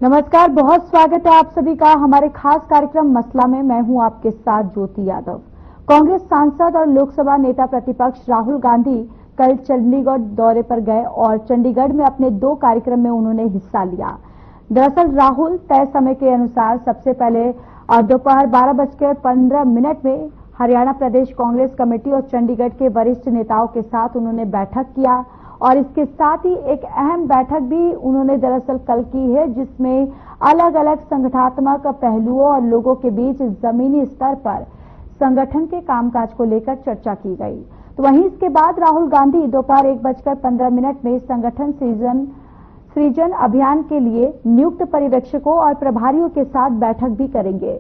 नमस्कार, बहुत स्वागत है आप सभी का हमारे खास कार्यक्रम मसला में। मैं हूं आपके साथ ज्योति यादव। कांग्रेस सांसद और लोकसभा नेता प्रतिपक्ष राहुल गांधी कल चंडीगढ़ दौरे पर गए और चंडीगढ़ में अपने 2 कार्यक्रम में उन्होंने हिस्सा लिया। दरअसल राहुल तय समय के अनुसार सबसे पहले दोपहर 12:15 में हरियाणा प्रदेश कांग्रेस कमेटी और चंडीगढ़ के वरिष्ठ नेताओं के साथ उन्होंने बैठक किया और इसके साथ ही एक अहम बैठक भी उन्होंने दरअसल कल की है, जिसमें अलग अलग संगठनात्मक पहलुओं और लोगों के बीच जमीनी स्तर पर संगठन के कामकाज को लेकर चर्चा की गई। तो वहीं इसके बाद राहुल गांधी दोपहर 1:15 में संगठन सृजन अभियान के लिए नियुक्त पर्यवेक्षकों और प्रभारियों के साथ बैठक भी करेंगे।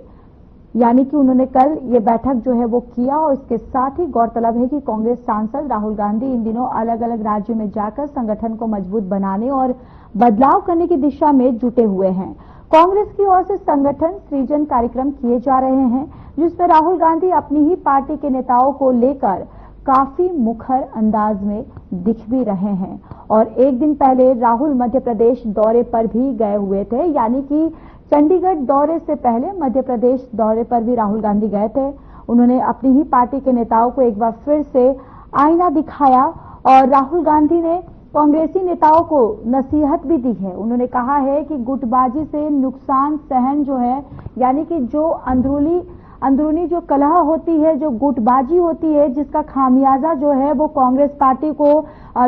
यानी कि उन्होंने कल ये बैठक जो है वो किया। और इसके साथ ही गौरतलब है कि कांग्रेस सांसद राहुल गांधी इन दिनों अलग अलग राज्यों में जाकर संगठन को मजबूत बनाने और बदलाव करने की दिशा में जुटे हुए हैं। कांग्रेस की ओर से संगठन सृजन कार्यक्रम किए जा रहे हैं, जिसमें राहुल गांधी अपनी ही पार्टी के नेताओं को लेकर काफी मुखर अंदाज में दिख भी रहे हैं। और एक दिन पहले राहुल मध्य प्रदेश दौरे पर भी गए हुए थे, यानी कि चंडीगढ़ दौरे से पहले मध्य प्रदेश दौरे पर भी राहुल गांधी गए थे। उन्होंने अपनी ही पार्टी के नेताओं को एक बार फिर से आईना दिखाया और राहुल गांधी ने कांग्रेसी नेताओं को नसीहत भी दी है। उन्होंने कहा है कि गुटबाजी से नुकसान सहन जो है, यानी कि जो अंदरूनी जो कलह होती है, जो गुटबाजी होती है, जिसका खामियाजा जो है वो कांग्रेस पार्टी को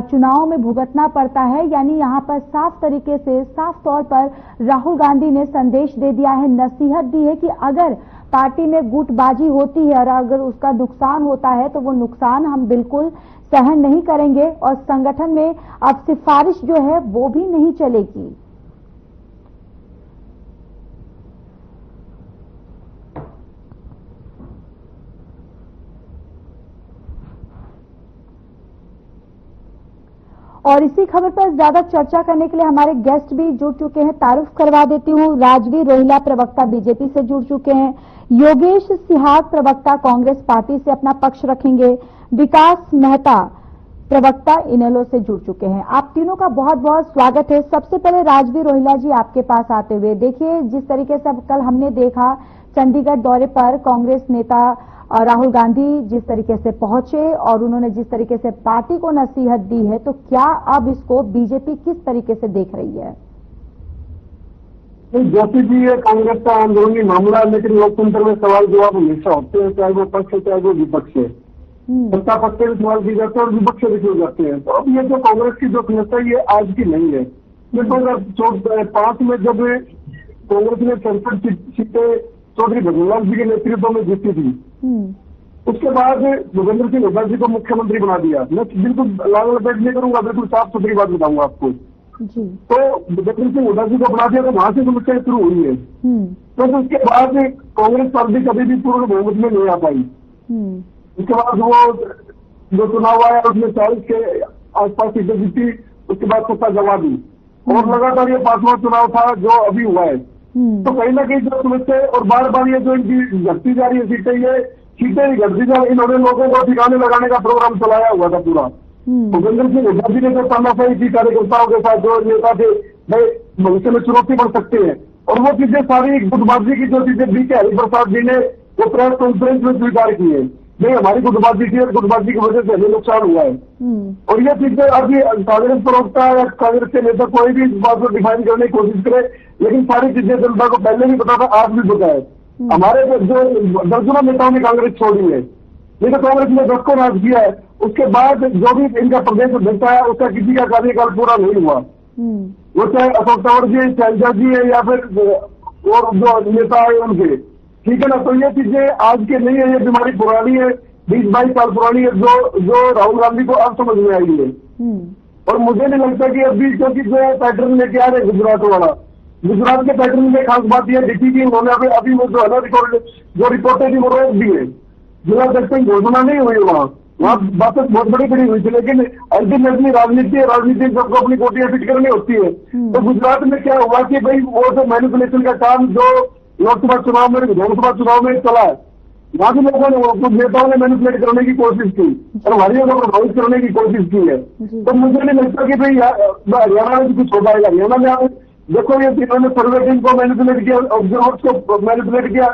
चुनाव में भुगतना पड़ता है। यानी यहाँ पर साफ तरीके से साफ तौर पर राहुल गांधी ने संदेश दे दिया है, नसीहत दी है कि अगर पार्टी में गुटबाजी होती है और अगर उसका नुकसान होता है तो वो नुकसान हम बिल्कुल सहन नहीं करेंगे और संगठन में अब सिफारिश जो है वो भी नहीं चलेगी। और इसी खबर पर ज्यादा चर्चा करने के लिए हमारे गेस्ट भी जुड़ चुके हैं। तारुफ करवा देती हूँ, राजवीर रोहिला प्रवक्ता बीजेपी से जुड़ चुके हैं, योगेश सिहाग प्रवक्ता कांग्रेस पार्टी से अपना पक्ष रखेंगे, विकास मेहता प्रवक्ता इनेलो से जुड़ चुके हैं। आप तीनों का बहुत बहुत स्वागत है। सबसे पहले राजवीर रोहिला जी, आपके पास आते हुए देखिए, जिस तरीके से कल हमने देखा चंडीगढ़ दौरे पर कांग्रेस नेता राहुल गांधी जिस तरीके से पहुंचे और उन्होंने जिस तरीके से पार्टी को नसीहत दी है, तो क्या अब इसको बीजेपी किस तरीके से देख रही है? ज्योति जी, ये कांग्रेस का अंदरूनी मामला है, लेकिन लोकतंत्र में सवाल जवाब हमेशा होते हैं, चाहे वो पक्ष है चाहे वो विपक्ष है। सत्ता पक्ष से भी सवाल किए जाते हैं और विपक्ष से भी किए जाते हैं। तो अब ये जो कांग्रेस की जो समस्या है ये आज की नहीं है। ये 2005 में जब कांग्रेस ने 67 सीटें चौधरी भगवान जी के नेतृत्व में जीती थी, उसके बाद भूपेंद्र सिंह हुड्डा जी को मुख्यमंत्री बना दिया। मैं बिल्कुल लाल लपेट नहीं करूंगा, बिल्कुल साफ सुथरी बात बताऊंगा आपको। तो भूपेंद्र सिंह हुड्डा जी को बना दिया तो वहां से समस्या शुरू हुई है। तो उसके बाद कांग्रेस पार्टी कभी भी पूर्ण बहुमत में नहीं आ पाई। उसके बाद वो जो चुनाव आया उसमें 40 के आसपास सीटें जीती, उसके बाद सत्ता गंवा दी और लगातार ये 5वां चुनाव था जो अभी हुआ है। तो कहीं ना कहीं जो समस्या है और बार बार ये जो इनकी घटती जा रही है सीटें ही घटती जा रही। इन्होंने लोगों को ठिकाने लगाने का प्रोग्राम चलाया हुआ था पूरा। भूपेंद्र सिंह हुड्डा जी ने जो तानाशाही की कार्यकर्ताओं के साथ, जो नेता थे भाई भविष्य में चुनौती बढ़ सकते हैं, और वो चीजें सारी गुटबाजी की जो चीजें बी के हरिप्रसाद जी ने वो प्रेस कॉन्फ्रेंस में स्वीकार की है, नहीं हमारी गुटबाजी की और गुटबाजी की वजह से हमें नुकसान हुआ है। और ये चीजें अभी कांग्रेस प्रवक्ता या कांग्रेस के नेता कोई भी इस बात को डिफाइन करने की कोशिश करे, लेकिन सारी चीजें जनता को पहले भी पता था, आज भी पता है। हमारे जो दर्जनों नेताओं ने कांग्रेस छोड़ी है, ये तो कांग्रेस ने 10 को राज किया है। उसके बाद जो भी इनका प्रदेश अध्यक्ष आया उसका किसी का कार्यकाल पूरा नहीं हुआ। वो चाहे अशोक तंवर जी, शैलजा जी है या फिर और जो नेता है उनके, ठीक है ना। तो ये चीजें आज के नहीं है, ये बीमारी पुरानी है, 20-22 साल पुरानी है, जो राहुल गांधी को अब समझ में आई है। और मुझे नहीं लगता कि अभी, क्योंकि जो पैटर्न लेके आ रहे गुजरात वाला, गुजरात के पैटर्न में खास बात यह दिखी कि उन्होंने अभी वो जो है ना जो रिपोर्टें थी वो रोक दी है। जिला अध्यक्ष की घोषणा नहीं हुई वहाँ बातें बहुत बड़ी हुई थी, लेकिन अल्टीमेटली राजनीति सबको अपनी कोटियां फिट करनी होती है। तो गुजरात में क्या हुआ कि भाई वो जो मैनिपुलेशन का काम जो लोकसभा चुनाव में विधानसभा चुनाव में चला है, वहां के लोगों ने कुछ नेताओं ने मैनिपुलेट करने की कोशिश की और हमारी को प्रभावित करने की कोशिश की है। तो मुझे नहीं लगता कि भाई हरियाणा में कुछ हो पाएगा। हरियाणा में देखो ये जिन्होंने सर्वे टीम को मैनिपुलेट किया, ऑब्जर्वर्स को मैनिपुलेट किया,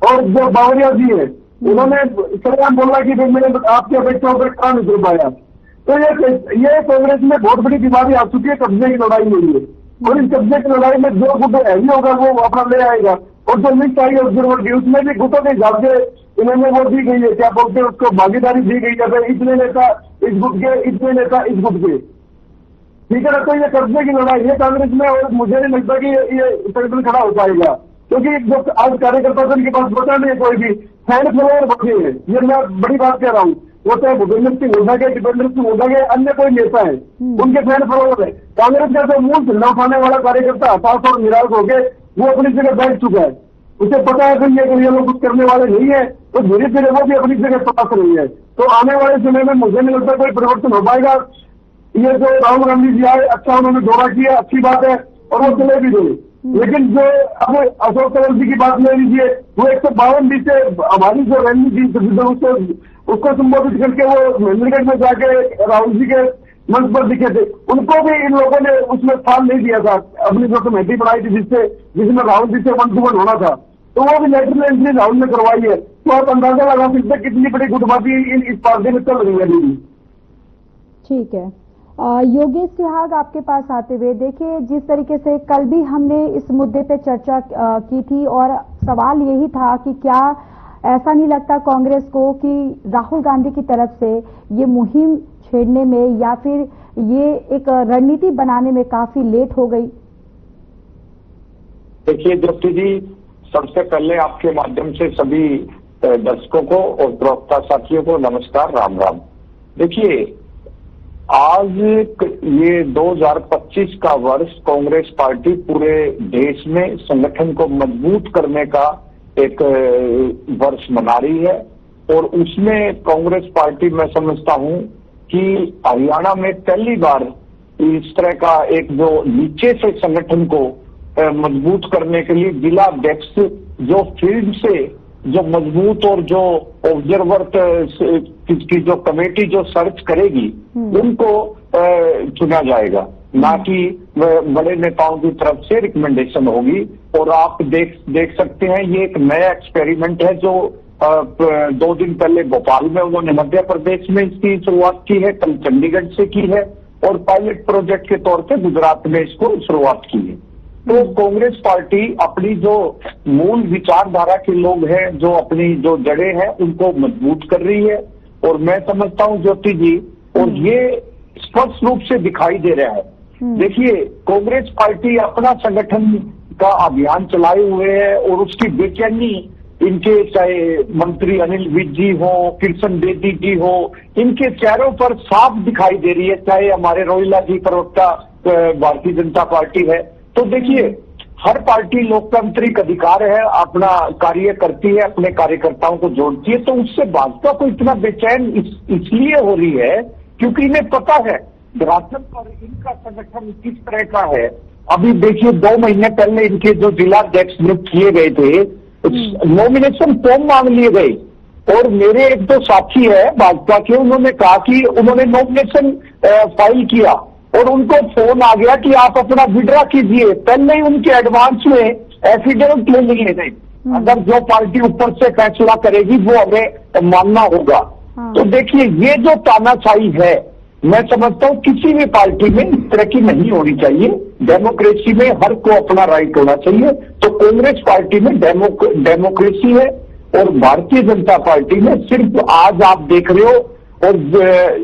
और जो बावरिया जी है उन्होंने सरेआम बोला कि भाई मैंने आपकी अपेक्षाओं पर काम नहीं कर पाया। तो ये कांग्रेस में बहुत बड़ी बीमारी आ चुकी है कब्जे की लड़ाई में लिए, और इस कब्जे की लड़ाई में जो गुट हैवी होगा वो अपना ले आएगा। और जो लिस्ट आई ऑब्जर्वर की उसमें भी गुटों के हिसाब से इन्होंने वो दी गई है, क्या बोलते हैं उसको, भागीदारी दी गई है, इतने नेता इस गुट के, इतने नेता इस गुट के, ठीक है ना। तो ये कब्जे की लड़ाई है कांग्रेस में, और मुझे नहीं लगता कि ये संगठन खड़ा हो पाएगा, क्योंकि जो आज कार्यकर्ता उनके पास बचा नहीं है कोई भी, फैन फॉलोअर बचे हैं। ये मैं बड़ी बात कह रहा हूँ, वो चाहे भूपेंद्र सिंह होगा के, दीपेंद्र सिंह होगा के, अन्य कोई नेता है, उनके फैन फॉलोअर है। कांग्रेस का जो मूल झंडा उठाने वाला कार्यकर्ता हताश और निराश हो गए, वो अपनी जगह बैठ चुका है। उसे पता है कि ये लोग कुछ करने वाले नहीं है, तो धीरे धीरे वो भी अपनी जगह तलाश रही है। तो आने वाले समय में मुझे नहीं लगता कोई परिवर्तन हो पाएगा। ये जो राहुल गांधी जी आए, अच्छा उन्होंने दौरा किया, अच्छी बात है, और वो चले भी गए। लेकिन जो अब अशोक तंवर जी की बात ले लीजिए, वो 152 डी से हमारी जो रणनीति उसको संबोधित करके वो महेंद्रगढ़ में जाके राहुल जी के मंच पर दिखे थे, उनको भी इन लोगों ने उसमें स्थान नहीं दिया था। अपनी जो कमेटी बनाई थी जिसमें राहुल जी से 1-to-1 होना था, तो वो भी लेटर में एंट्री राहुल ने करवाई है। तो आप अंदाजा लगा सकते हैं कितनी बड़ी गुटबाजी इस पार्टी में चल रही है। ठीक है, योगेश सिहाग आपके पास आते हुए, देखिए जिस तरीके से कल भी हमने इस मुद्दे पे चर्चा की थी, और सवाल यही था कि क्या ऐसा नहीं लगता कांग्रेस को कि राहुल गांधी की तरफ से ये मुहिम छेड़ने में या फिर ये एक रणनीति बनाने में काफी लेट हो गई? देखिए ज्योति जी, सबसे पहले आपके माध्यम से सभी दर्शकों को और प्रवक्ता साथियों को नमस्कार, राम राम। देखिए आज ये 2025 का वर्ष कांग्रेस पार्टी पूरे देश में संगठन को मजबूत करने का एक वर्ष मना रही है, और उसमें कांग्रेस पार्टी मैं समझता हूं कि हरियाणा में पहली बार इस तरह का एक जो नीचे से संगठन को मजबूत करने के लिए जिला अध्यक्ष जो फील्ड से जो मजबूत और जो ऑब्जर्वर की जो कमेटी जो सर्च करेगी उनको चुना जाएगा, ना कि बड़े नेताओं की तरफ से रिकमेंडेशन होगी। और आप देख सकते हैं ये एक नया एक्सपेरिमेंट है जो 2 दिन पहले भोपाल में उन्होंने मध्य प्रदेश में इसकी शुरुआत की है, कल चंडीगढ़ से की है, और पायलट प्रोजेक्ट के तौर पे गुजरात में इसको शुरुआत की है। तो कांग्रेस पार्टी अपनी जो मूल विचारधारा के लोग हैं, जो अपनी जो जड़ें हैं, उनको मजबूत कर रही है। और मैं समझता हूं ज्योति जी, और ये स्पष्ट रूप से दिखाई दे रहा है। देखिए कांग्रेस पार्टी अपना संगठन का अभियान चलाए हुए है, और उसकी बेचैनी इनके चाहे मंत्री अनिल विज जी हो, किशन बेदी जी हो, इनके चेहरों पर साफ दिखाई दे रही है। चाहे हमारे रोहिला जी प्रवक्ता भारतीय जनता पार्टी है, तो देखिए हर पार्टी लोकतांत्रिक अधिकार है, अपना कार्य करती है, अपने कार्यकर्ताओं को जोड़ती है। तो उससे भाजपा को इतना बेचैन इसलिए हो रही है क्योंकि इन्हें पता है दरअसल पर इनका संगठन किस तरह का है। अभी देखिए 2 महीने पहले इनके जो जिला अध्यक्ष नियुक्त किए गए थे, नॉमिनेशन फॉर्म मांग लिए गए, और मेरे एक दो साथी है भाजपा के, उन्होंने कहा कि उन्होंने नॉमिनेशन फाइल किया और उनको फोन आ गया कि आप अपना विड्रा कीजिए। पहले ही उनके एडवांस में एफिडेविट ले लिए गए, अगर जो पार्टी ऊपर से फैसला करेगी वो हमें मानना होगा। तो देखिए ये जो तानाशाही है, मैं समझता हूं किसी भी पार्टी में इस तरह की नहीं होनी चाहिए। डेमोक्रेसी में हर को अपना राइट होना चाहिए। तो कांग्रेस पार्टी में डेमोक्रेसी है, और भारतीय जनता पार्टी में सिर्फ आज आप देख रहे हो, और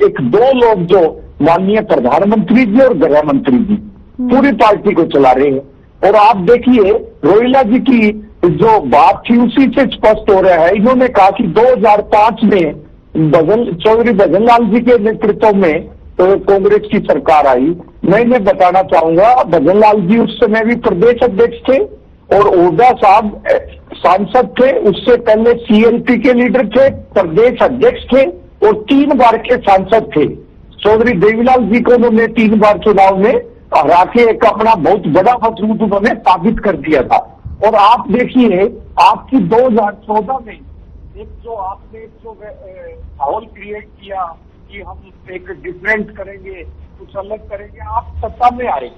1-2 लोग जो माननीय प्रधानमंत्री जी और गृह मंत्री जी पूरी पार्टी को चला रहे हैं। और आप देखिए रोहिला जी की जो बात थी उसी से स्पष्ट हो रहा है। इन्होंने कहा कि 2005 में चौधरी भजन लाल जी के नेतृत्व में कांग्रेस की सरकार आई। मैं इन्हें बताना चाहूंगा, भजन लाल जी उस समय भी प्रदेश अध्यक्ष थे, और ओझा साहब सांसद थे, उससे पहले सीएलपी के लीडर थे, प्रदेश अध्यक्ष थे, और 3 बार के सांसद थे। चौधरी देवीलाल जी को उन्होंने 3 बार चुनाव में हरा के एक अपना बहुत बड़ा वजूद उन्होंने साबित कर दिया था। और आप देखिए आपकी 2014 में एक जो आपने जो माहौल क्रिएट किया कि हम एक डिफरेंट करेंगे, कुछ अलग करेंगे, आप सत्ता में आए,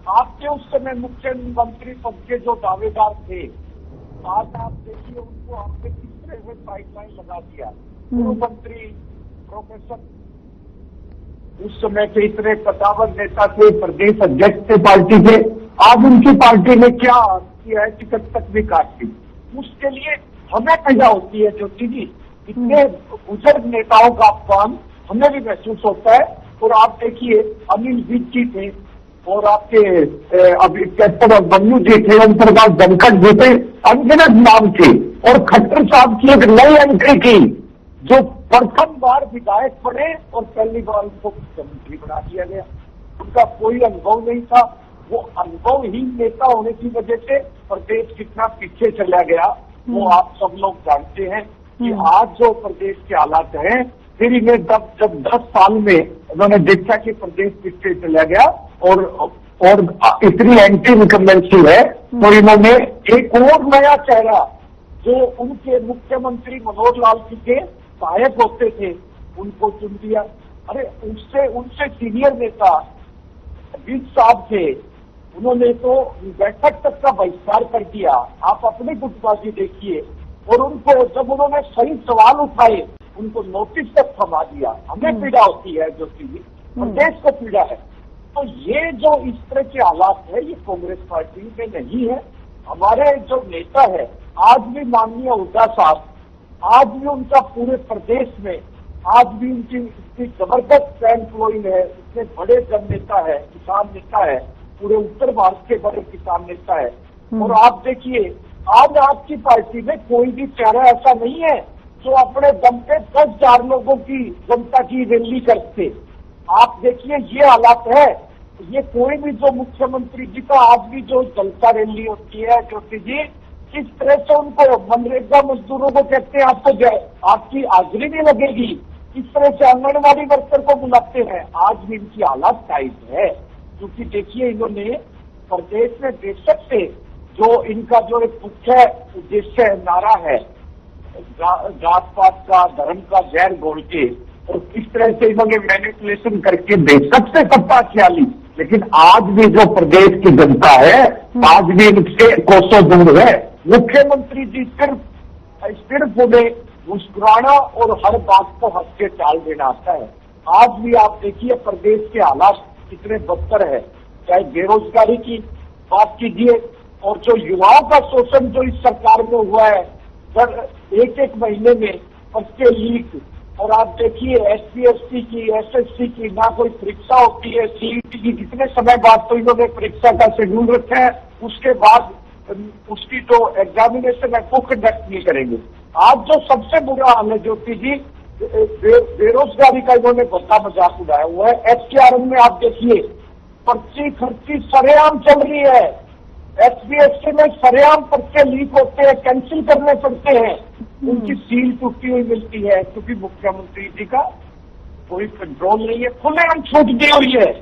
आपके उस समय मुख्यमंत्री पद के जो दावेदार थे, आज आप देखिए उनको आपने किस तरह से पाइपलाइन लगा दिया। पूर्व मंत्री प्रोफेसर उस समय के इतने कद्दावर नेता थे, प्रदेश अध्यक्ष थे पार्टी के, आज उनकी पार्टी ने क्या किया है, टिकट तक भी काट दी। उसके लिए हमें पैदा होती है ज्योति जी, इतने बुजुर्ग नेताओं का अपमान हमें भी महसूस होता है। और आप देखिए अनिल विज जी थे और आपके अभी कैप्टन अभिमन्यु जी थे, ओम प्रकाश धनखड़ जी थे, अनगिनत नाम थे। और खट्टर साहब की एक नई एंट्री की, जो प्रथम बार विधायक बने और पहली बार उनको मुख्यमंत्री बना दिया गया। उनका कोई अनुभव नहीं था, वो अनुभवहीन नेता होने की वजह से प्रदेश कितना पीछे चला गया वो आप सब लोग जानते हैं कि आज जो प्रदेश के हालात हैं, फिर इन्हें जब 10 साल में उन्होंने देखा कि प्रदेश पीछे चला गया और इतनी एंटी इनकम्बेंसी है, तो इन्होंने एक और नया चेहरा जो उनके मुख्यमंत्री मनोहर लाल जी के सहायक होते थे उनको चुन दिया। अरे उनसे सीनियर नेता विज साहब थे, उन्होंने तो बैठक तक का बहिष्कार कर दिया। आप अपनी गुटबाजी देखिए। और उनको जब उन्होंने सही सवाल उठाए उनको नोटिस तक थमा दिया। हमें पीड़ा होती है जो चीज प्रदेश को पीड़ा है। तो ये जो इस तरह के हालात है ये कांग्रेस पार्टी में नहीं है। हमारे जो नेता है आज भी माननीय हुड्डा साहब, आज भी उनका पूरे प्रदेश में आज भी उनकी इतनी जबरदस्त फैन फॉलोइंग है, इतने बड़े जन नेता है, किसान नेता है, पूरे उत्तर भारत के बड़े किसान नेता है। और आप देखिए आज आपकी पार्टी में कोई भी चेहरा ऐसा नहीं है जो अपने दम पे 10,000 लोगों की जनता की रैली करते। आप देखिए ये हालात है। ये कोई भी जो मुख्यमंत्री जी का आज भी जो जनता रैली होती है ज्योति जी, किस तरह से उनको मनरेगा मजदूरों को कहते हैं आपको आपकी हाजिरी नहीं लगेगी, किस तरह से आंगनबाड़ी वर्कर को बुलाते हैं। आज भी इनकी हालत टाइट है क्योंकि देखिए इन्होंने प्रदेश में बेशक से जो इनका जो एक मुख्य उद्देश्य है, नारा है जात पात का धर्म का जहर घोल के, और किस तरह से इन्होंने मैनिपुलेशन करके बेशक से सत्ता ख्याली, लेकिन आज भी जो प्रदेश की जनता है आज भी इनसे कोसों दूर है। मुख्यमंत्री जी सिर्फ उन्हें मुस्कुराना और हर बात को हंस के टाल देना आता है। आज भी आप देखिए प्रदेश के हालात कितने बदतर है, चाहे बेरोजगारी की बात कीजिए और जो युवाओं का शोषण जो इस सरकार में हुआ है, सर एक महीने में पर्चे लीक, और आप देखिए SC/ST की SSC की ना कोई परीक्षा होती है, CET की कितने समय बाद तो इन्होंने परीक्षा का शेड्यूल रखा है, उसके बाद उसकी तो एग्जामिनेशन है वो कंडक्ट नहीं करेंगे। आज जो सबसे बुरा हाल है ज्योति जी, बेरोजगारी का इन्होंने बड़ा मजाक उड़ाया हुआ है। SKRM में आप देखिए पर्ची खर्ची सरेआम चल रही है, SC/ST में सरेआम पर्चे लीक होते हैं, कैंसिल करने पड़ते हैं, उनकी सील टूटी हुई मिलती है क्योंकि मुख्यमंत्री जी का कोई कंट्रोल नहीं है। खुलेआम छूट दी हुई है,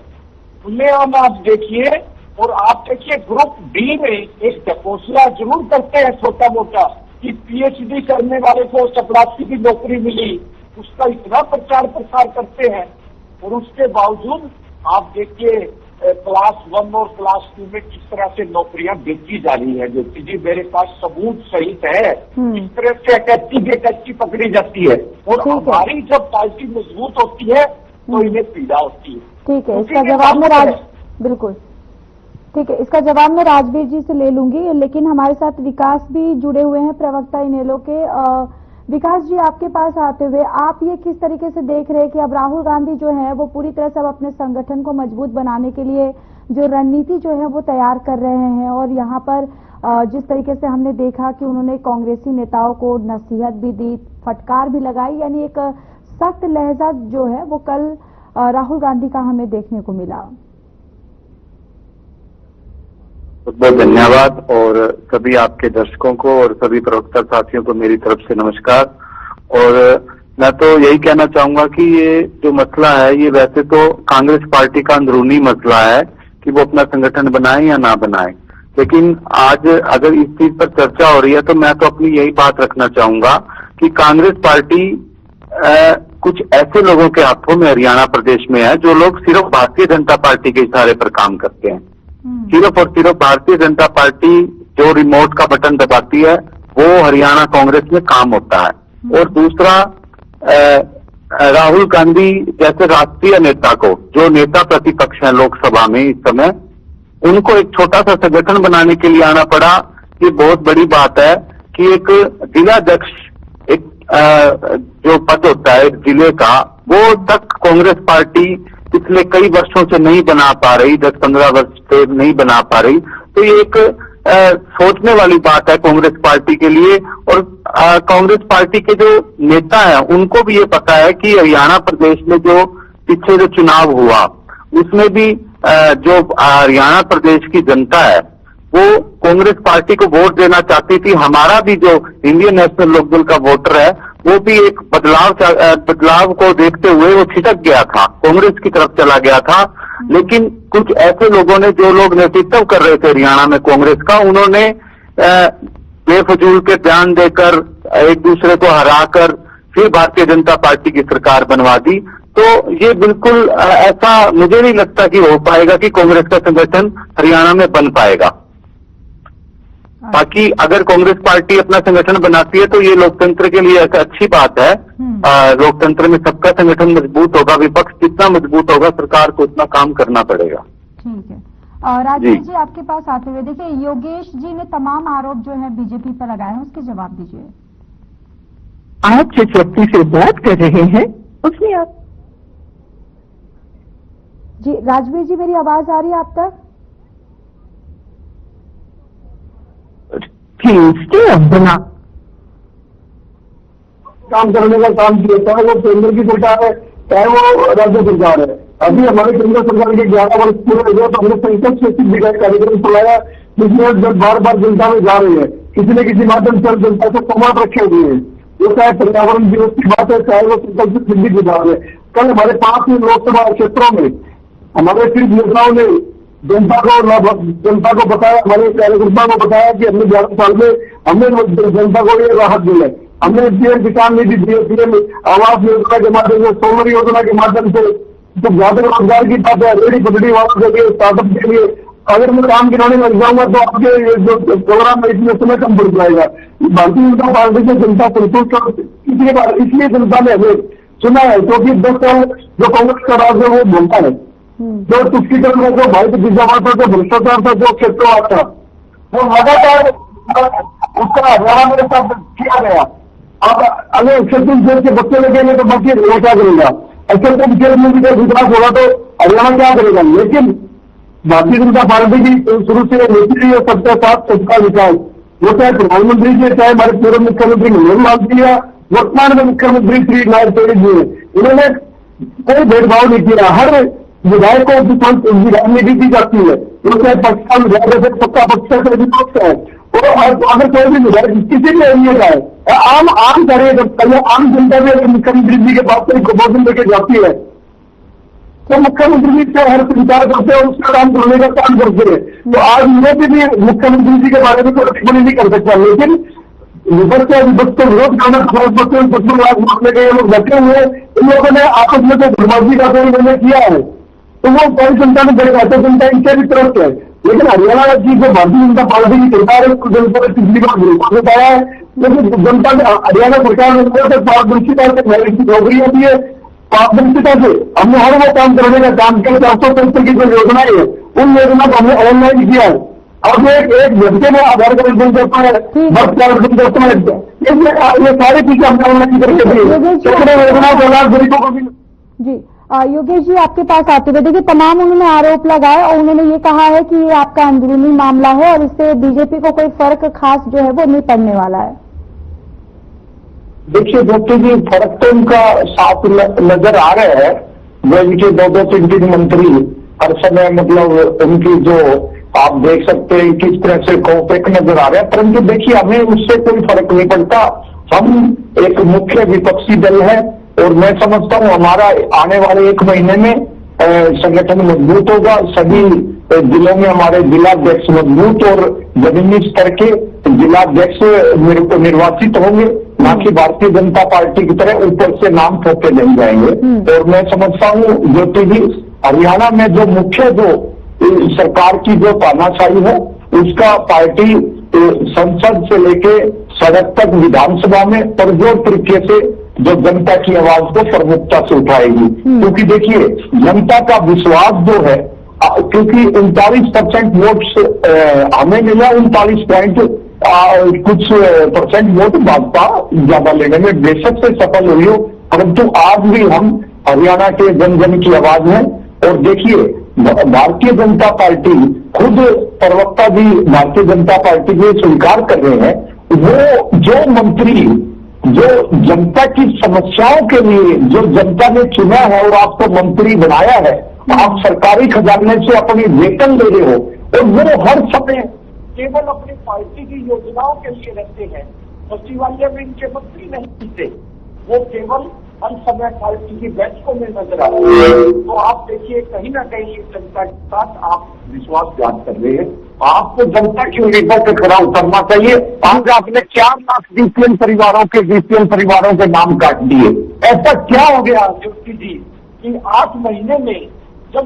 खुलेआम आप देखिए। और आप देखिए ग्रुप डी में एक ढकोसला जरूर करते हैं छोटा मोटा कि PhD करने वाले को चपरासी की नौकरी मिली, उसका इतना प्रचार प्रसार करते हैं और उसके बावजूद आप देखिए क्लास 1 और क्लास 2 में किस तरह से नौकरियां बेची जा रही है। जो जी मेरे पास सबूत सहित है, इस तरह से कच्ची पकड़ी जाती है। और हमारी जब पार्टी मजबूत होती है तो इन्हें पीड़ा होती है। ठीक है, इसका जवाब में बिल्कुल ठीक है, इसका जवाब मैं राजवीर जी से ले लूंगी, लेकिन हमारे साथ विकास भी जुड़े हुए हैं, प्रवक्ता इनेलो के। विकास जी, आपके पास आते हुए आप ये किस तरीके से देख रहे हैं कि अब राहुल गांधी जो है वो पूरी तरह से अब अपने संगठन को मजबूत बनाने के लिए जो रणनीति जो है वो तैयार कर रहे हैं, और यहाँ पर जिस तरीके से हमने देखा कि उन्होंने कांग्रेसी नेताओं को नसीहत भी दी, फटकार भी लगाई, यानी एक सख्त लहजा जो है वो कल राहुल गांधी का हमें देखने को मिला। बहुत बहुत धन्यवाद और सभी आपके दर्शकों को और सभी प्रवक्ता साथियों को मेरी तरफ से नमस्कार। और मैं तो यही कहना चाहूंगा कि ये जो मसला है ये वैसे तो कांग्रेस पार्टी का अंदरूनी मसला है कि वो अपना संगठन बनाए या ना बनाए, लेकिन आज अगर इस चीज पर चर्चा हो रही है तो मैं तो अपनी यही बात रखना चाहूंगा कि कांग्रेस पार्टी कुछ ऐसे लोगों के हाथों में हरियाणा प्रदेश में है जो लोग सिर्फ भारतीय जनता पार्टी के इशारे पर काम करते हैं। सिर्फ और सिर्फ भारतीय जनता पार्टी जो रिमोट का बटन दबाती है वो हरियाणा कांग्रेस में काम होता है। और दूसरा, राहुल गांधी जैसे राष्ट्रीय नेता को, जो नेता प्रतिपक्ष हैं लोकसभा में इस समय, उनको एक छोटा सा संगठन बनाने के लिए आना पड़ा। ये बहुत बड़ी बात है कि एक जिलाध्यक्ष, एक जो पद होता है जिले का, वो तक कांग्रेस पार्टी पिछले कई वर्षों से नहीं बना पा रही, 10-15 वर्ष से नहीं बना पा रही। तो ये एक सोचने वाली बात है कांग्रेस पार्टी के लिए। और कांग्रेस पार्टी के जो नेता हैं उनको भी ये पता है कि हरियाणा प्रदेश में जो पीछे जो चुनाव हुआ उसमें भी जो हरियाणा प्रदेश की जनता है वो कांग्रेस पार्टी को वोट देना चाहती थी। हमारा भी जो इंडियन नेशनल लोकदल का वोटर है वो भी एक बदलाव को देखते हुए वो छिटक गया था, कांग्रेस की तरफ चला गया था। लेकिन कुछ ऐसे लोगों ने, जो लोग नेतृत्व कर रहे थे हरियाणा में कांग्रेस का, उन्होंने बेफजूल के बयान देकर, एक दूसरे को हराकर फिर भारतीय जनता पार्टी की सरकार बनवा दी। तो ये बिल्कुल ऐसा मुझे नहीं लगता कि हो पाएगा कि कांग्रेस का संगठन हरियाणा में बन पाएगा। बाकी अगर कांग्रेस पार्टी अपना संगठन बनाती है तो ये लोकतंत्र के लिए एक अच्छी बात है। लोकतंत्र में सबका संगठन मजबूत होगा, विपक्ष जितना मजबूत होगा सरकार को उतना काम करना पड़ेगा। ठीक है। राजेश जी आपके पास आते हुए, देखिए योगेश जी ने तमाम आरोप जो है बीजेपी पर लगाए हैं, उसके जवाब दीजिए। आप जिस व्यक्ति से बात कर रहे हैं उसमें आप जी, राजवीर जी मेरी आवाज आ रही है आप तक? बना काम करने का काम किया, चाहे वो केंद्र की सरकार है चाहे वो राज्य सरकार है। अभी हमारे केंद्र सरकार के 11 वर्ष पूरे हो गए तो हमने संकल्प से विकास कार्यक्रम चलाया, जिसमें जब बार बार जनता में जा रहे हैं, किसी न किसी माध्यम से जनता को संवाद रखे हुए हैं। वो चाहे पर्यावरण दिवस की बात है, चाहे वो संकल्प से सिद्धि की बात है। कल हमारे 5 लोकसभा क्षेत्रों में हमारे सिर्फ नेताओं ने जनता को बताया, हमारे कार्यकर्ताओं को बताया कि हमने 11 साल में हमने जनता को ये राहत दी है। हमने पीएम किसान निधि दी है, पीएम आवास योजना के माध्यम से, सोलर योजना के माध्यम से, तो ज्यादा रोजगार की बात है, रेडी पटड़ी वालों के लिए, स्टार्टअप के लिए। अगर मैं काम गिनाने लग जाऊंगा तो आपके जो प्रोग्राम है इसमें समय कम पड़ जाएगा। भारतीय जनता पार्टी से जनता संतुष्ट, इसलिए जनता ने हमें चुना है, क्योंकि 10 साल जो कांग्रेस का राज है वो बोलता है, जो तुष्टिकरण में जो भाई जिज्ञासा था, जो भ्रष्टाचार था, जो क्षेत्रवाद था, वो लगातार उसका हरियाणा में सब किया गया। अब अगर क्षेत्र जेल के बच्चे लगेंगे तो बाकी हरियाणा क्या करेगा? अक्षर को जेल में भी विकास होगा तो हरियाणा क्या करेगा? लेकिन भारतीय जनता पार्टी की शुरू से नीति है सबका साथ सबका विकास। वो चाहे प्रधानमंत्री जी, चाहे हमारे पूर्व मुख्यमंत्री मनोहर लाल जी या वर्तमान में मुख्यमंत्री श्री नारायण तेरी जी है, इन्होंने कोई भेदभाव नहीं किया। हर विधायक को नीति दी जाती है, वो चाहे पक्ष का विधायक है, सबका पक्ष है, विपक्ष है। और अगर कोई भी विधायक किसी भी एरिया का है, आम कार्य आम जनता भी मुख्यमंत्री जी के पास कोई प्रपोजल लेके जाती है तो मुख्यमंत्री जी से हर विचार करते हैं और उसका काम करने का काम करते हैं। तो आज मैं भी मुख्यमंत्री जी के बारे में कोई टिप्पणी नहीं कर सकता, लेकिन विपक्ष को विरोध करना, मारने के लोग बैठे हुए, इन लोगों ने आपस में तो बर्बादी का तो इन्होंने किया है, तो वो कई जनता में देगा, तो जनता इनसे भी तरफ है। लेकिन हरियाणा की जो भारतीय जनता पार्टी की सरकार है उसको जनता ने पिछली बार भरोसा पाया है, लेकिन जनता ने हरियाणा सरकार ने पारदर्शिता से नौकरियां दी है, पारदर्शिता से हमने हर वो काम करने का काम किया। 475 की जो योजनाएं है उन योजना को हमने ऑनलाइन किया है। अब एक घंटे में आधार कार्ड बन जाता है, बर्थ कार्ड बन जाता है, ये सारी चीजें हमने ऑनलाइन करके दी है। योजना को लाभ गरीबों को भी। जी योगेश जी आपके पास आते हुए, देखिए तमाम उन्होंने आरोप लगाए और उन्होंने ये कहा है कि ये आपका अंदरूनी मामला है और इससे बीजेपी को कोई फर्क खास जो है वो नहीं पड़ने वाला है। देखिए डॉक्टर जी, फर्क तो उनका साफ नजर आ रहा है। वो इनके 2-3 मंत्री हर समय मतलब उनकी जो आप देख सकते हैं किस तरह से कॉम्पैक्ट नजर आ रहा है, परंतु देखिए हमें उससे कोई फर्क नहीं पड़ता। हम एक मुख्य विपक्षी दल है और मैं समझता हूँ हमारा आने वाले 1 महीने में संगठन मजबूत होगा। सभी जिलों में हमारे जिलाध्यक्ष मजबूत और जमीनी स्तर के जिलाध्यक्ष निर्वाचित होंगे, ना कि भारतीय जनता पार्टी की तरह ऊपर से नाम थोपे नहीं जाएंगे। और मैं समझता हूँ ज्योति जी, हरियाणा में जो मुख्य जो सरकार की जो तानाशाही है उसका पार्टी संसद से लेके सड़क तक विधानसभा में परजोर तरीके से जो जनता की आवाज को प्रमुखता से उठाएगी। क्योंकि देखिए जनता का विश्वास जो है, क्योंकि 39% वोट हमें मिला, 39 पॉइंट कुछ परसेंट वोट भाजपा ज्यादा लेने में बेशक से सफल हुई हो, परंतु आज भी हम हरियाणा के जन जन की आवाज हैं। और देखिए भारतीय जनता पार्टी खुद प्रवक्ता भी भारतीय जनता पार्टी के स्वीकार कर रहे हैं, वो जो मंत्री जो जनता की समस्याओं के लिए जो जनता ने चुना है और आपको मंत्री बनाया है, आप सरकारी खजाने से अपनी वेतन ले रहे हो और वो हर समय केवल अपनी पार्टी की योजनाओं के लिए रहते हैं। सचिवालय में इनके मंत्री नहीं मिलते, वो केवल हर समय पार्टी की बैठकों में नजर आते हैं। तो आप देखिए कहीं ना कहीं जनता के साथ आप विश्वासघात कर रहे हैं। आपको जनता की उम्मीदों पे खरा उतरना चाहिए। आज आपने 4 लाख बीपीएल परिवारों के नाम काट दिए। ऐसा क्या हो गया ज्योति जी कि 8 महीने में जब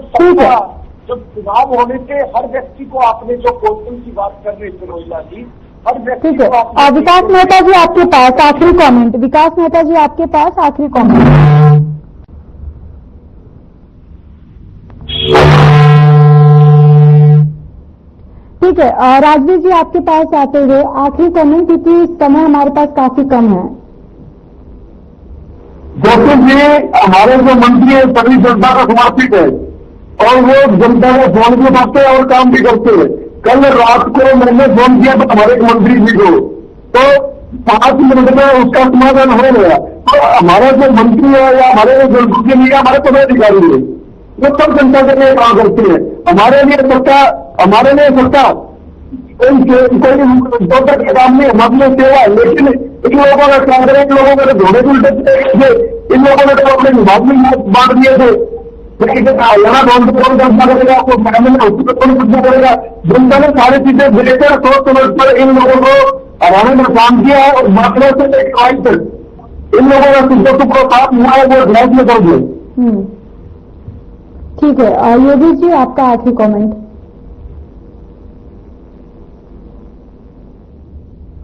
चुनाव होने से हर व्यक्ति को आपने जो पोर्टल की बात कर रहे थे रोहिला जी, हर व्यक्ति ठीक है। को विकास मेहता जी आपके पास आखिरी कमेंट। विकास मेहता जी आपके पास आखिरी कमेंट। ठीक है, राजवीर जी आपके पास आते हुए आखिरी कमेंट, क्योंकि समय हमारे पास काफी कम है। जैसे जी हमारे जो मंत्री है सभी जनता का समर्पित है और वो जनता को फोन भी उठाते हैं और काम भी करते हैं। कल रात को मैंने फोन किया तो हमारे एक मंत्री जी को, तो 5 मिनट में उसका समाधान हो गया। तो हमारा जो मंत्री है या हमारे जनता के लिए हमारे पदाधिकारी है, वो सब जनता के लिए काम करते हैं। हमारे लिए सरकार कोई दौड़ के काम नहीं, हमारे लिए सेवा है। लेकिन इन लोगों का क्या करें, इन लोगों ने घोड़े उल्टे थे, इन लोगों ने तो अपने विभाग में बांट दिए थे। लेकिन हरियाणा गवर्नमेंट कौन करना करेगा, आपको महंगे में उसको कौन करना पड़ेगा। जनता ने सारी चीजें देखकर सोच समझ कर इन लोगों को हरियाणा में काम किया है और बातलों से लेकर आज तक इन लोगों का सिद्धत्व को साथ हुआ है, वो ड्राइव में कर दिए। ठीक है, योगेश जी आपका आखिरी कमेंट।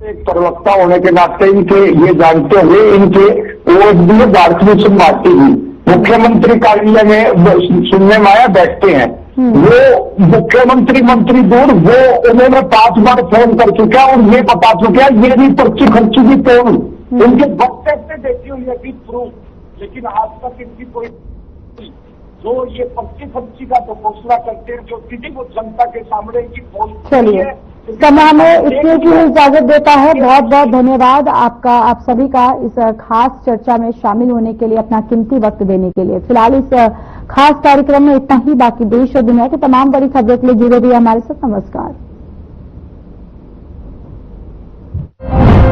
एक प्रवक्ता होने के नाते इनके ये जानते हुए इनके वो भारतीय मिशन पार्टी भी मुख्यमंत्री कार्यालय में सुनने में आया बैठते हैं। वो मुख्यमंत्री मंत्री दूर, वो उन्होंने 5 बार फोन कर चुका और ये बता चुका ये भी पर्ची खर्ची भी कौन उनके वक्त से देखी हुई है प्रूफ, लेकिन आज तक इनकी कोई जो ये पर्ची खर्ची का जो घोषणा करते हैं जो सीधी वो जनता के सामने की चलिए समय हमें इतने की इजाजत देता है। बहुत बहुत धन्यवाद आपका, आप सभी का इस खास चर्चा में शामिल होने के लिए, अपना कीमती वक्त देने के लिए। फिलहाल इस खास कार्यक्रम में इतना ही। बाकी देश और दुनिया की तमाम बड़ी खबरों के लिए जुड़े रहिए हमारे साथ। नमस्कार।